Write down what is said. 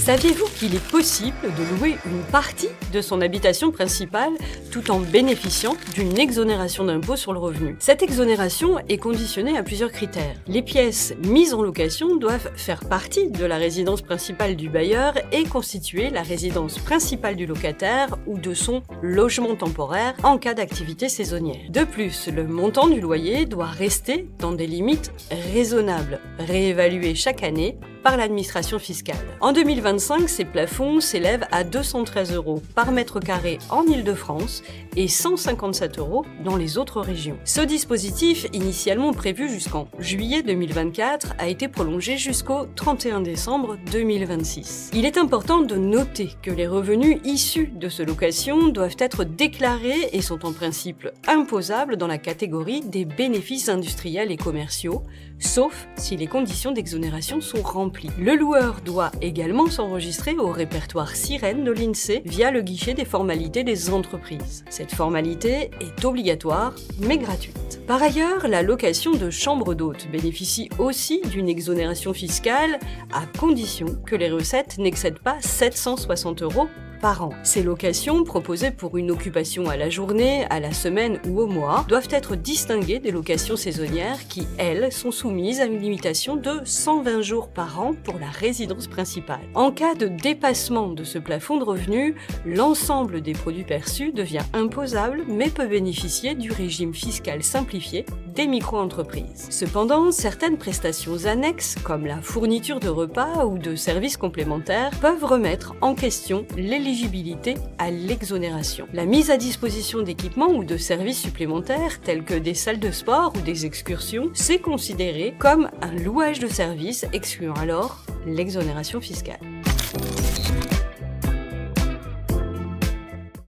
Saviez-vous qu'il est possible de louer une partie de son habitation principale tout en bénéficiant d'une exonération d'impôt sur le revenu? Cette exonération est conditionnée à plusieurs critères. Les pièces mises en location doivent faire partie de la résidence principale du bailleur et constituer la résidence principale du locataire ou de son logement temporaire en cas d'activité saisonnière. De plus, le montant du loyer doit rester dans des limites raisonnables, réévaluées chaque année par l'administration fiscale. En 2025, ces plafonds s'élèvent à 213 € par mètre carré en Île-de-France et 157 € dans les autres régions. Ce dispositif, initialement prévu jusqu'en juillet 2024, a été prolongé jusqu'au 31 décembre 2026. Il est important de noter que les revenus issus de ces locations doivent être déclarés et sont en principe imposables dans la catégorie des bénéfices industriels et commerciaux, sauf si les conditions d'exonération sont remplies. Le loueur doit également s'enregistrer au répertoire Sirène de l'INSEE via le guichet des formalités des entreprises. Cette formalité est obligatoire mais gratuite. Par ailleurs, la location de chambres d'hôtes bénéficie aussi d'une exonération fiscale à condition que les recettes n'excèdent pas 760 € par an. Ces locations, proposées pour une occupation à la journée, à la semaine ou au mois, doivent être distinguées des locations saisonnières qui, elles, sont soumises à une limitation de 120 jours par an pour la résidence principale. En cas de dépassement de ce plafond de revenus, l'ensemble des produits perçus devient imposable mais peut bénéficier du régime fiscal simplifié des micro-entreprises. Cependant, certaines prestations annexes, comme la fourniture de repas ou de services complémentaires, peuvent remettre en question l'éligibilité à l'exonération. La mise à disposition d'équipements ou de services supplémentaires, tels que des salles de sport ou des excursions, c'est considéré comme un louage de service, excluant alors l'exonération fiscale.